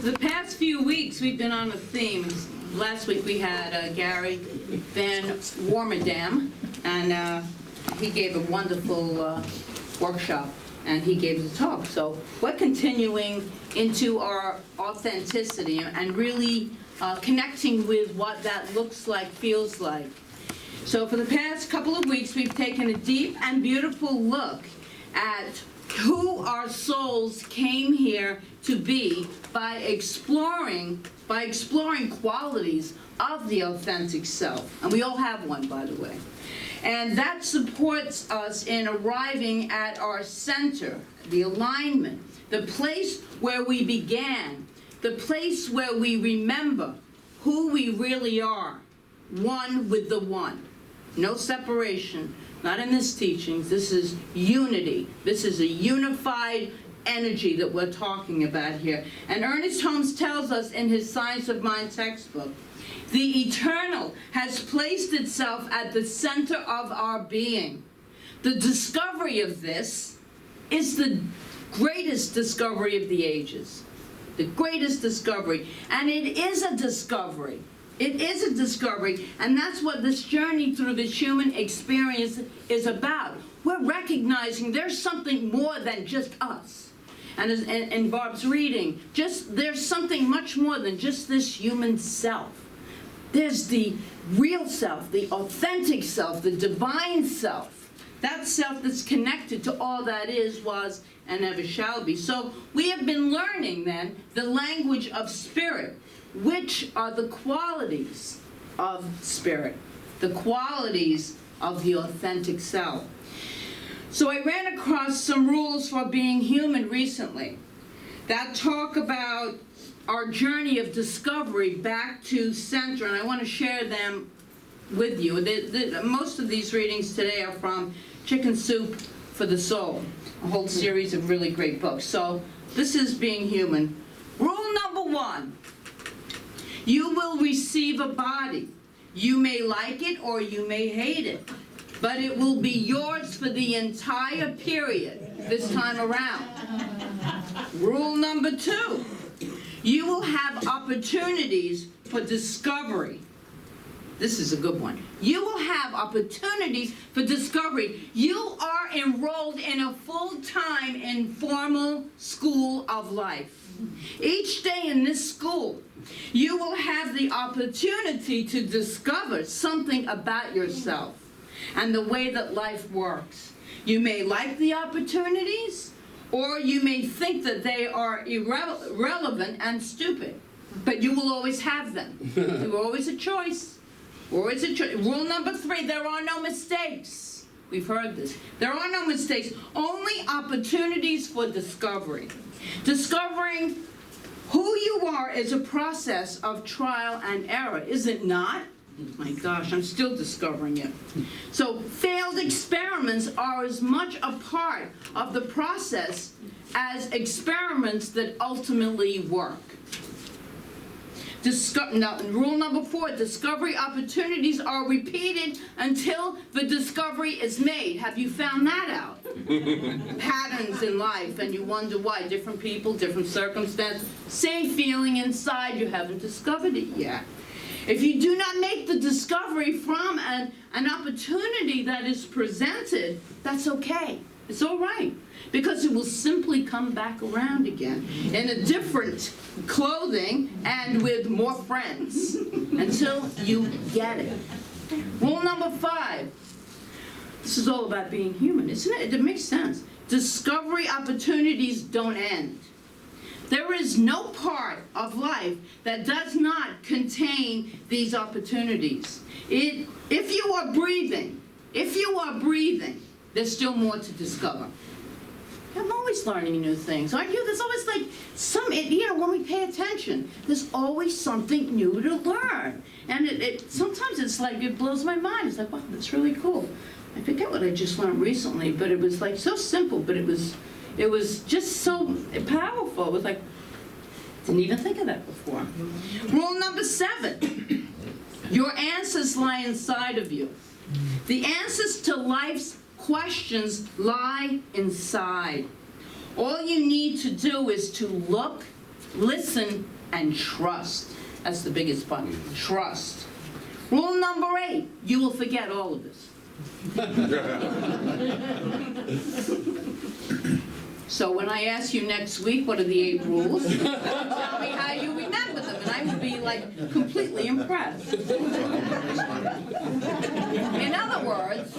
The past few weeks, we've been on a theme. Last week we had Gary Van Warmerdam, and he gave a wonderful workshop, and he gave the talk. So we're continuing into our authenticity and really connecting with what that looks like, feels like. So for the past couple of weeks, we've taken a deep and beautiful look at who our souls came here to be by exploring qualities of the authentic self. And we all have one, by the way. And that supports us in arriving at our center, the alignment, the place where we began, the place where we remember who we really are, one with the one. No separation, not in this teaching. This is unity. This is a unified energy that we're talking about here. And Ernest Holmes tells us in his Science of Mind textbook, the eternal has placed itself at the center of our being. The discovery of this is the greatest discovery of the ages. The greatest discovery. And it is a discovery. It is a discovery, and that's what this journey through this human experience is about. We're recognizing there's something more than just us. And as in Barb's reading, there's something much more than just this human self. There's the real self, the authentic self, the divine self. That self that's connected to all that is, was, and ever shall be. So we have been learning then the language of spirit, which are the qualities of spirit, the qualities of the authentic self. So I ran across some rules for being human recently that talk about our journey of discovery back to center, and I want to share them with you. Most of these readings today are from Chicken Soup for the Soul, a whole series of really great books. So this is being human. Rule number 1. You will receive a body. You may like it or you may hate it, but it will be yours for the entire period this time around. Rule number 2. You will have opportunities for discovery. This is a good one. You will have opportunities for discovery. You are enrolled in a full-time informal school of life. Each day in this school, you will have the opportunity to discover something about yourself and the way that life works. You may like the opportunities, or you may think that they are irrelevant and stupid, but you will always have them. There's always a choice. Always a choice. Rule number 3, there are no mistakes. We've heard this. There are no mistakes, only opportunities for discovery. Discovering who you are is a process of trial and error, is it not? My gosh, I'm still discovering it. So failed experiments are as much a part of the process as experiments that ultimately work. Rule number 4, discovery opportunities are repeated until the discovery is made. Have you found that out? Patterns in life, and you wonder why. Different people, different circumstances, same feeling inside, you haven't discovered it yet. If you do not make the discovery from an opportunity that is presented, that's okay. It's all right, because it will simply come back around again in a different clothing and with more friends until you get it. Rule number 5. This is all about being human, isn't it? It makes sense. Discovery opportunities don't end. There is no part of life that does not contain these opportunities. If you are breathing, there's still more to discover. I'm always learning new things, aren't you? There's always when we pay attention, there's always something new to learn. And sometimes it's like, it blows my mind. It's like, wow, that's really cool. I forget what I just learned recently, but it was like so simple, but it was just so powerful. It was like, didn't even think of that before. Rule number 7, your answers lie inside of you. The answers to life's questions lie inside. All you need to do is to look, listen, and trust. That's the biggest part, trust. Rule number 8, you will forget all of this. So when I ask you next week, what are the 8 rules? Tell me how you remember them, and I will be like completely impressed. In other words,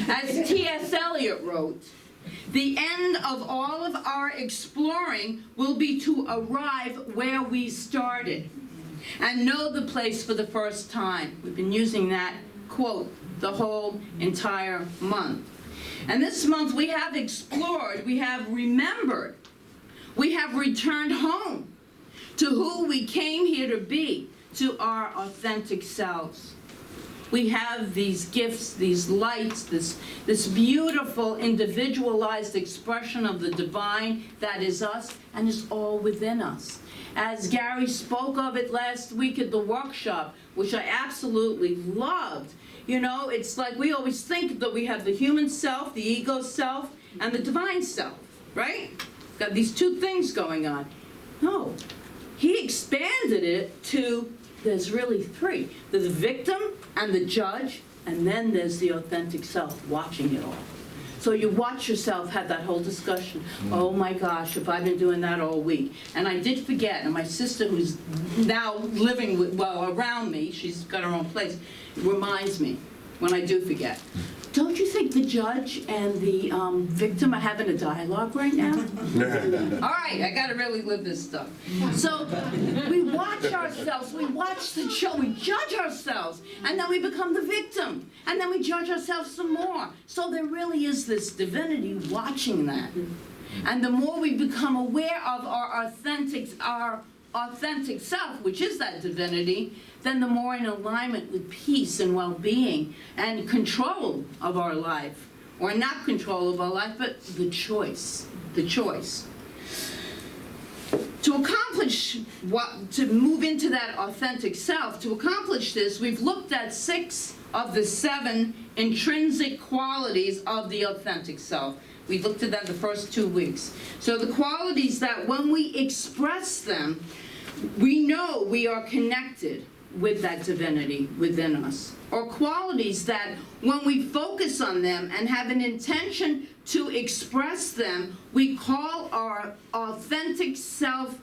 as T.S. Eliot wrote, the end of all of our exploring will be to arrive where we started and know the place for the first time. We've been using that quote the whole entire month. And this month we have explored, we have remembered, we have returned home to who we came here to be, to our authentic selves. We have these gifts, these lights, this beautiful individualized expression of the divine that is us and is all within us. As Gary spoke of it last week at the workshop, which I absolutely loved, you know, it's like we always think that we have the human self, the ego self, and the divine self, right? Got these 2 things going on. No, he expanded it to, there's really 3. There's the victim and the judge, and then there's the authentic self watching it all. So you watch yourself have that whole discussion. Oh my gosh, if I've been doing that all week. And I did forget, and my sister, who's now living with, well, around me, she's got her own place, reminds me when I do forget. Don't you think the judge and the victim are having a dialogue right now? All right, I gotta really live this stuff. So we watch ourselves, we watch the show, we judge ourselves, and then we become the victim, and then we judge ourselves some more. So there really is this divinity watching that. And the more we become aware of our authentic self, which is that divinity, then the more in alignment with peace and well-being and control of our life, or not control of our life, but the choice. To accomplish to move into that authentic self, to accomplish this, we've looked at 6 of the 7 intrinsic qualities of the authentic self. We looked at that the first 2 weeks. So the qualities that when we express them, we know we are connected with that divinity within us. Or qualities that when we focus on them and have an intention to express them, we call our authentic self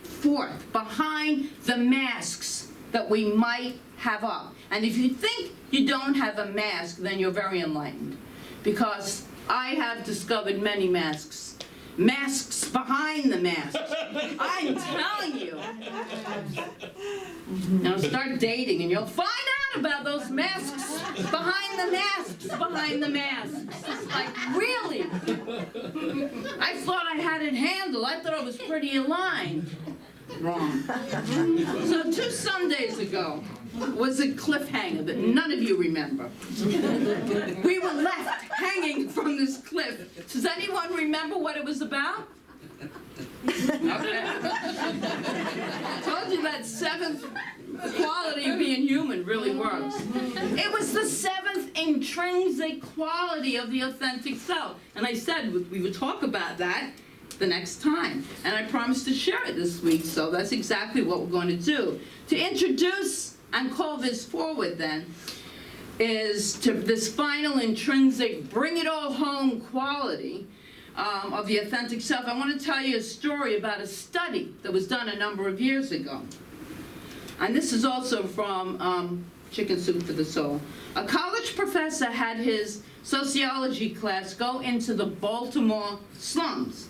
forth behind the masks that we might have up. And if you think you don't have a mask, then you're very enlightened. Because I have discovered many masks. Masks behind the masks. I'm telling you. Now start dating and you'll find out about those masks behind the masks behind the masks. It's like, really? I thought I had it handled. I thought I was pretty aligned. Wrong. So 2 Sundays ago was a cliffhanger that none of you remember. We were left hanging from this cliff. Does anyone remember what it was about? Okay. I told you that 7th quality of being human really works. It was the 7th intrinsic quality of the authentic self. And I said we would talk about that the next time. And I promised to share it this week, so that's exactly what we're going to do. To introduce and call this forward then is to this final intrinsic bring it all home quality of the authentic self. I want to tell you a story about a study that was done a number of years ago. And this is also from Chicken Soup for the Soul. A college professor had his sociology class go into the Baltimore slums.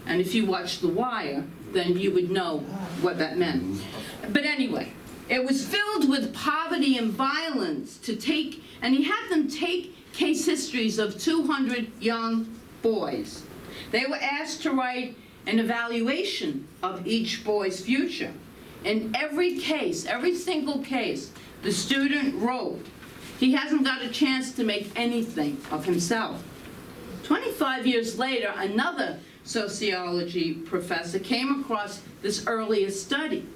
And if you watch The Wire, then you would know what that meant. But anyway, it was filled with poverty and violence and he had them take case histories of 200 young boys. They were asked to write an evaluation of each boy's future. In every case, every single case, the student wrote, he hasn't got a chance to make anything of himself. 25 years later, another sociology professor came across this earlier study.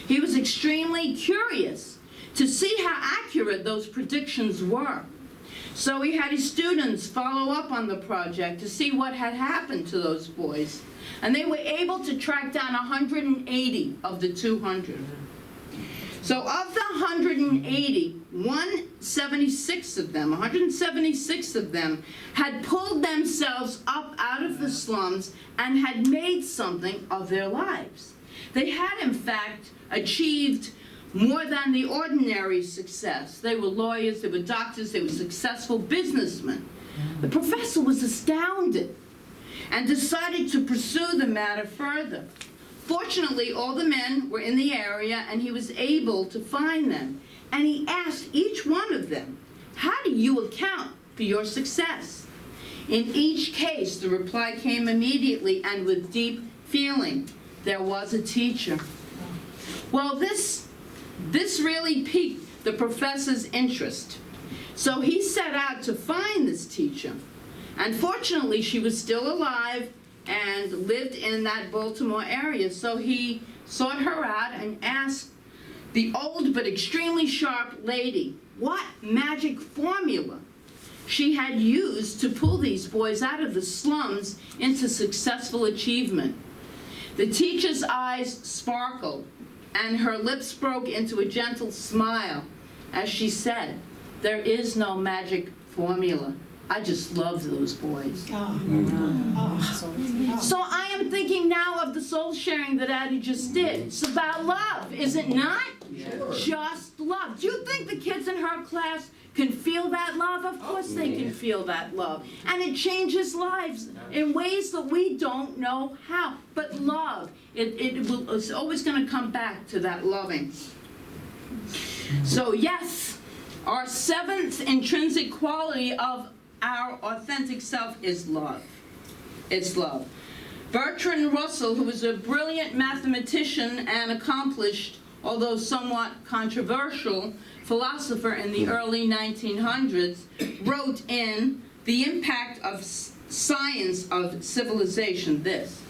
He was extremely curious to see how accurate those predictions were. So he had his students follow up on the project to see what had happened to those boys. And they were able to track down 180 of the 200. So of the 180, 176 of them had pulled themselves up out of the slums and had made something of their lives. They had, in fact, achieved more than the ordinary success. They were lawyers, they were doctors, they were successful businessmen. The professor was astounded and decided to pursue the matter further. Fortunately, all the men were in the area and he was able to find them. And he asked each one of them, "How do you account for your success?" In each case, the reply came immediately and with deep feeling: there was a teacher. Well, this really piqued the professor's interest. So he set out to find this teacher. And fortunately, she was still alive and lived in that Baltimore area. So he sought her out and asked the old but extremely sharp lady what magic formula she had used to pull these boys out of the slums into successful achievement. The teacher's eyes sparkled and her lips broke into a gentle smile as she said, "There is no magic formula. I just love those boys." So I am thinking now of the soul sharing that Addie just did. It's about love, is it not? Sure. Just love. Do you think the kids in her class can feel that love? Of course they can feel that love. And it changes lives in ways that we don't know how. But love, it's always going to come back to that loving. So yes, our seventh intrinsic quality of our authentic self is love. It's love. Bertrand Russell, who was a brilliant mathematician and accomplished, although somewhat controversial, philosopher in the early 1900s, wrote in The Impact of Science of Civilization this: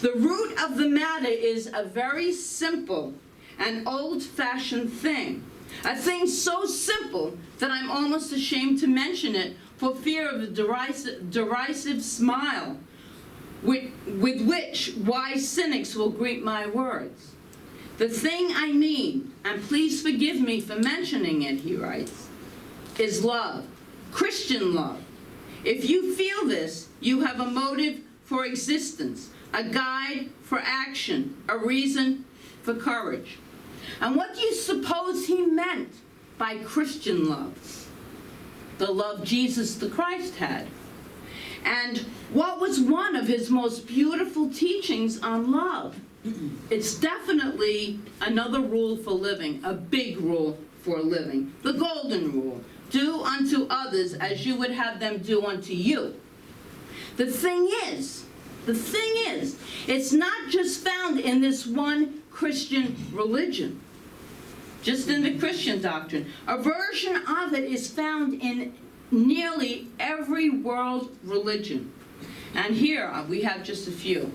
"The root of the matter is a very simple and old-fashioned thing. A thing so simple that I'm almost ashamed to mention it for fear of the derisive smile with which wise cynics will greet my words. The thing I mean, and please forgive me for mentioning it," he writes, "is love, Christian love. If you feel this, you have a motive for existence, a guide for action, a reason for courage." And what do you suppose he meant by Christian love? The love Jesus the Christ had. And what was one of his most beautiful teachings on love? It's definitely another rule for living, a big rule for living. The golden rule: do unto others as you would have them do unto you. The thing is, it's not just found in this one Christian religion, just in the Christian doctrine. A version of it is found in nearly every world religion. And here we have just a few.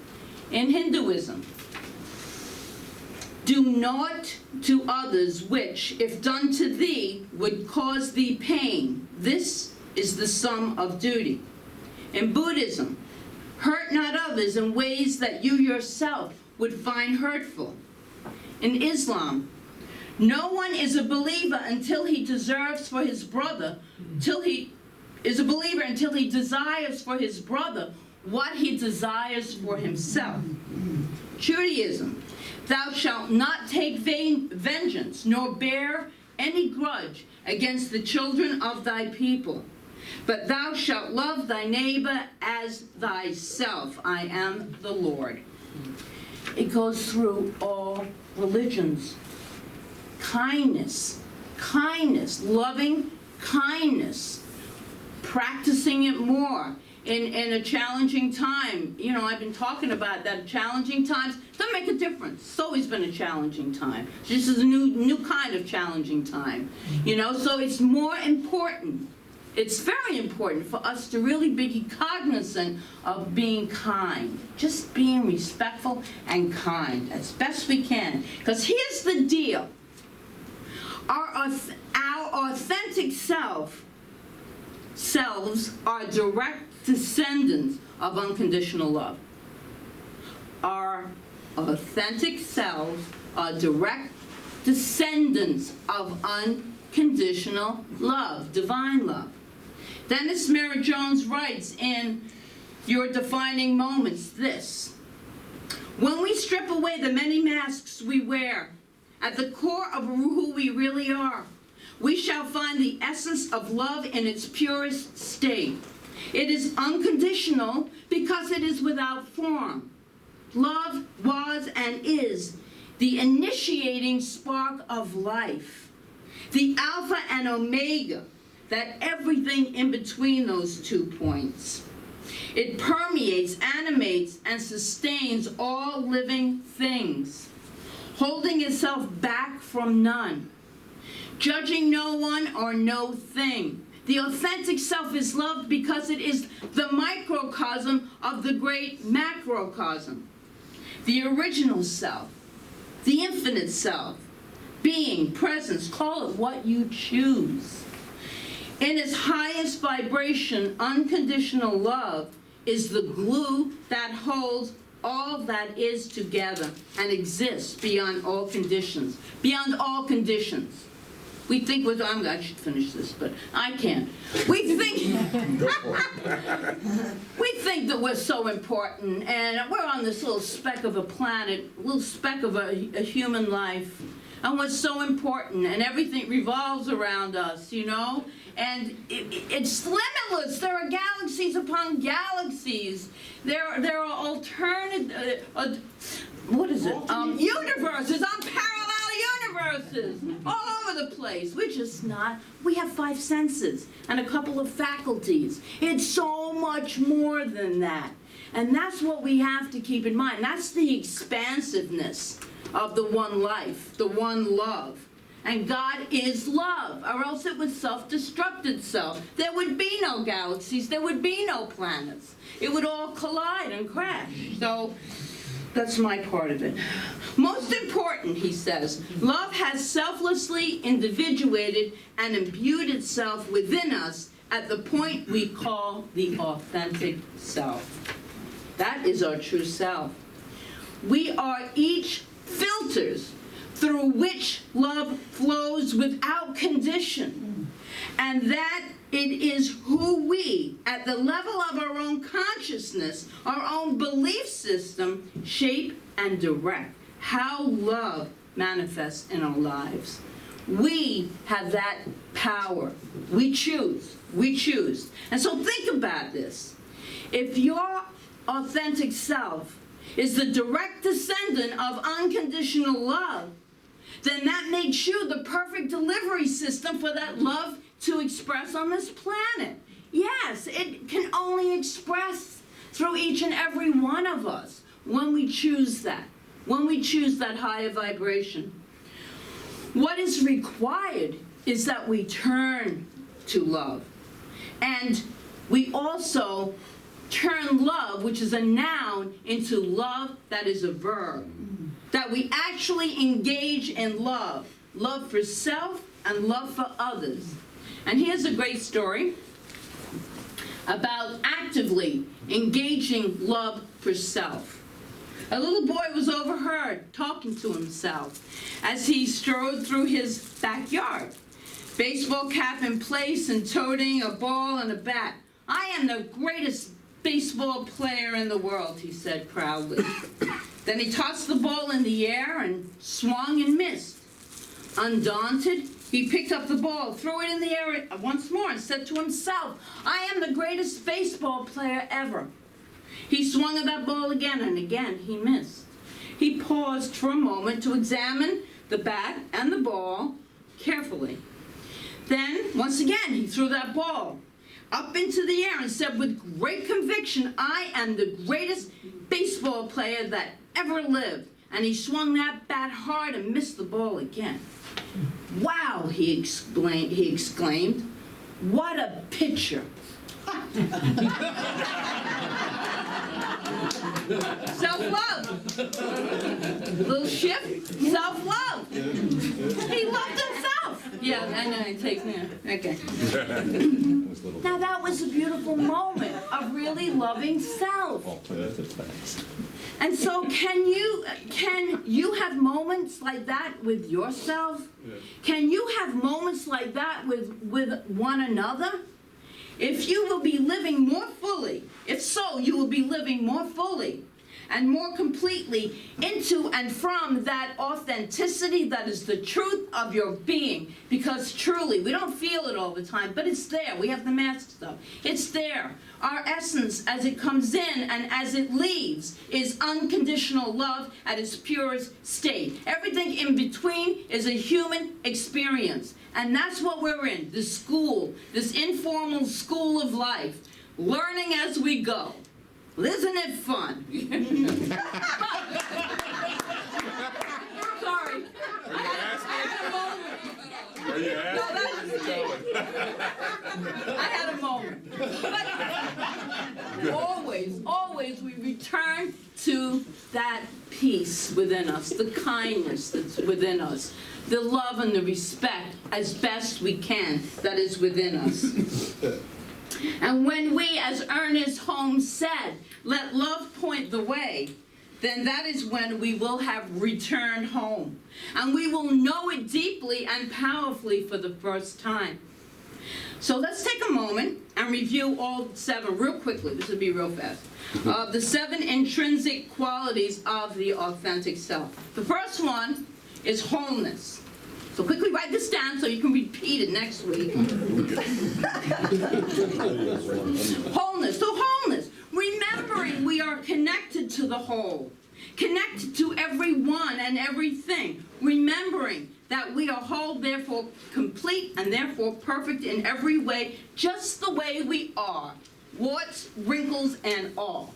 In Hinduism, "Do naught to others which, if done to thee, would cause thee pain. This is the sum of duty." In Buddhism, "Hurt not others in ways that you yourself would find hurtful." In Islam, "No one is a believer until he desires for his brother, until he desires for his brother what he desires for himself." Judaism, "Thou shalt not take vengeance, nor bear any grudge against the children of thy people, but thou shalt love thy neighbor as thyself. I am the Lord." It goes through all religions. Kindness, loving kindness, practicing it more in a challenging time. You know, I've been talking about that. Challenging times don't make a difference. It's always been a challenging time. This is a new kind of challenging time. You know, so it's more important. It's very important for us to really be cognizant of being kind, just being respectful and kind as best we can. Because here's the deal. Our authentic self selves are direct descendants of unconditional love. Our authentic selves are direct descendants of unconditional love, divine love. Dennis Merritt Jones writes in Your Defining Moments this: when we strip away the many masks we wear, at the core of who we really are, we shall find the essence of love in its purest state. It is unconditional because it is without form. Love was and is the initiating spark of life, the alpha and omega, that everything in between those 2 points. It permeates, animates, and sustains all living things, holding itself back from none, judging no one or no thing. The authentic self is loved because it is the microcosm of the great macrocosm. The original self, the infinite self, being, presence, call it what you choose. In its highest vibration, unconditional love is the glue that holds all that is together and exists beyond all conditions. Beyond all conditions. We think I should finish this, but I can't. We think that we're so important, and we're on this little speck of a planet, little speck of a human life, and we're so important, and everything revolves around us, you know? And it's limitless. There are galaxies upon galaxies. There are alternate, universes, unparalleled universes all over the place. We're just not. We have 5 senses and a couple of faculties. It's so much more than that. And that's what we have to keep in mind. That's the expansiveness of the one life, the one love. And God is love, or else it would self-destruct itself. There would be no galaxies, there would be no planets. It would all collide and crash. So that's my part of it. Most important, he says, love has selflessly individuated and imbued itself within us at the point we call the authentic self. That is our true self. We are each filters through which love flows without condition, and that it is who we, at the level of our own consciousness, our own belief system, shape and direct how love manifests in our lives. We have that power. We choose. We choose. And so think about this. If your authentic self is the direct descendant of unconditional love, then that makes you the perfect delivery system for that love to express on this planet. Yes, it can only express through each and every one of us when we choose that, higher vibration. What is required is that we turn to love. And we also turn love, which is a noun, into love that is a verb. That we actually engage in love. Love for self and love for others. And here's a great story about actively engaging love for self. A little boy was overheard talking to himself as he strode through his backyard. Baseball cap in place and toting a ball and a bat. I am the greatest baseball player in the world, he said proudly. Then he tossed the ball in the air and swung and missed. Undaunted, he picked up the ball, threw it in the air once more, and said to himself, I am the greatest baseball player ever. He swung at that ball again, and again he missed. He paused for a moment to examine the bat and the ball carefully. Then, once again, he threw that ball up into the air and said with great conviction, I am the greatest baseball player that ever lived. And he swung that bat hard and missed the ball again. Wow, he exclaimed. What a pitcher. Self-love. Little shift, self-love. He loved himself. Yeah, I know, it takes me. Okay. Now that was a beautiful moment of really loving self. And so can you have moments like that with yourself? Can you have moments like that with one another? If you will be living more fully, if so, you will be living more fully and more completely into and from that authenticity that is the truth of your being. Because truly, we don't feel it all the time, but it's there. We have the mask stuff. It's there. Our essence, as it comes in and as it leaves, is unconditional love at its purest state. Everything in between is a human experience. And that's what we're in, this school, this informal school of life, learning as we go. Isn't it fun? Sorry. I had a moment. Are you asking? No, that was me. I had a moment. But always we return to that peace within us, the kindness that's within us, the love and the respect as best we can that is within us. And when we, as Ernest Holmes said, let love point the way, then that is when we will have returned home. And we will know it deeply and powerfully for the first time. So let's take a moment and review all 7 real quickly. This will be real fast. The 7 intrinsic qualities of the authentic self. The first one is wholeness. So quickly write this down so you can repeat it next week. Wholeness. So wholeness. Remembering we are connected to the whole. Connected to everyone and everything. Remembering that we are whole, therefore complete, and therefore perfect in every way, just the way we are. Warts, wrinkles, and all.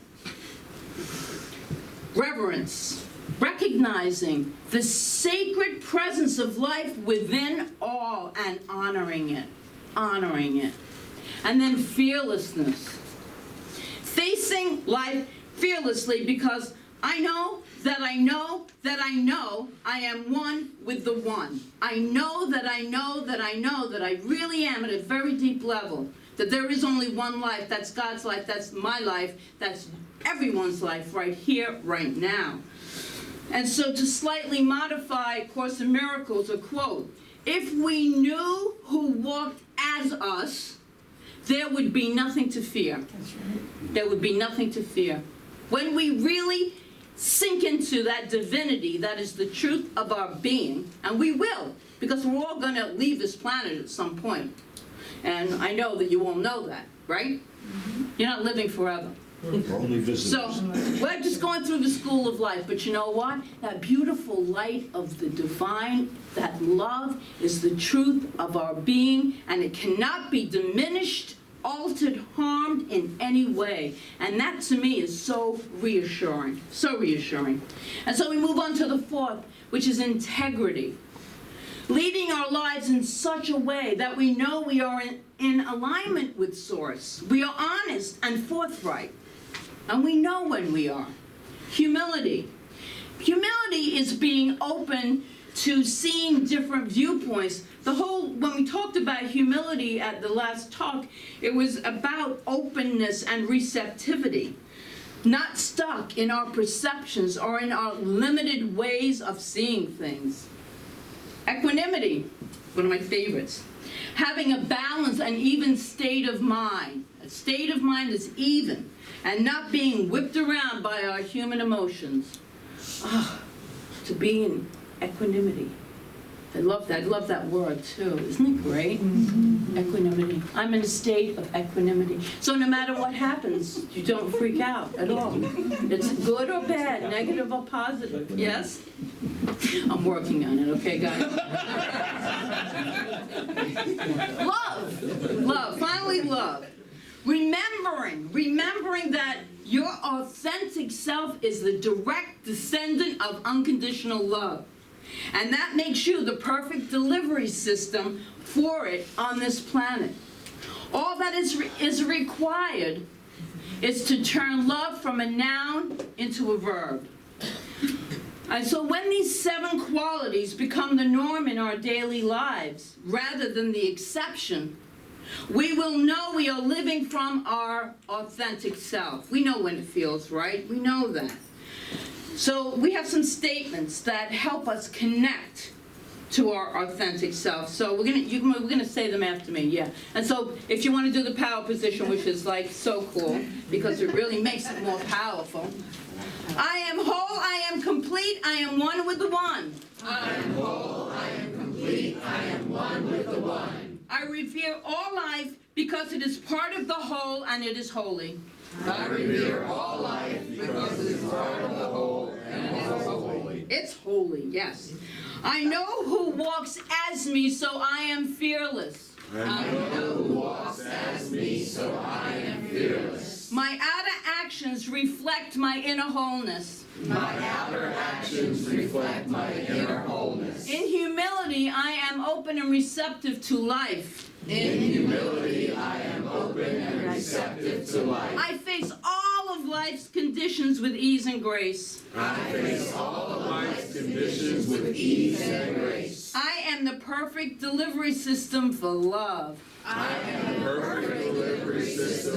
Reverence. Recognizing the sacred presence of life within all and honoring it. And then fearlessness. Facing life fearlessly because I know that I know that I know I am one with the one. I know that I know that I know that I really am at a very deep level. That there is only one life. That's God's life. That's my life. That's everyone's life right here, right now. And so to slightly modify Course in Miracles, a quote, if we knew who walked as us, there would be nothing to fear. That's right. There would be nothing to fear. When we really sink into that divinity that is the truth of our being, and we will, because we're all going to leave this planet at some point. And I know that you all know that, right? Mm-hmm. You're not living forever. Only visitors. So we're just going through the school of life, but you know what? That beautiful light of the divine, that love is the truth of our being, and it cannot be diminished, altered, harmed in any way. And that to me is so reassuring, so reassuring. And so we move on to the 4th, which is integrity. Leading our lives in such a way that we know we are in alignment with Source. We are honest and forthright. And we know when we are. Humility. Humility is being open to seeing different viewpoints. When we talked about humility at the last talk, it was about openness and receptivity. Not stuck in our perceptions or in our limited ways of seeing things. Equanimity, one of my favorites. Having a balanced and even state of mind. A state of mind that's even. And not being whipped around by our human emotions. To be in equanimity. I love that. I love that word too. Isn't it great? Mm-hmm. Equanimity. I'm in a state of equanimity. So no matter what happens, you don't freak out at all. It's good or bad, negative or positive. Yes? I'm working on it, okay, guys? Love. Love. Finally, love. Remembering that your authentic self is the direct descendant of unconditional love. And that makes you the perfect delivery system for it on this planet. All that is required is to turn love from a noun into a verb. And so when these 7 qualities become the norm in our daily lives rather than the exception, we will know we are living from our authentic self. We know when it feels right. We know that. So we have some statements that help us connect to our authentic self. So we're gonna say them after me, yeah. And so if you want to do the power position, which is like so cool because it really makes it more powerful. I am whole, I am complete, I am one with the one. I am whole, I am complete, I am one with the one. I revere all life because it is part of the whole and it is holy. I revere all life because it is part of the whole and it is holy. It's holy, yes. I know who walks as me, so I am fearless. I know who walks as me, so I am fearless. My outer actions reflect my inner wholeness. My outer actions reflect my inner wholeness. In humility, I am open and receptive to life. In humility, I am open and receptive to life. I face all of life's conditions with ease and grace. I face all of life's conditions with ease and grace. I am the perfect delivery system for love. I am the perfect delivery system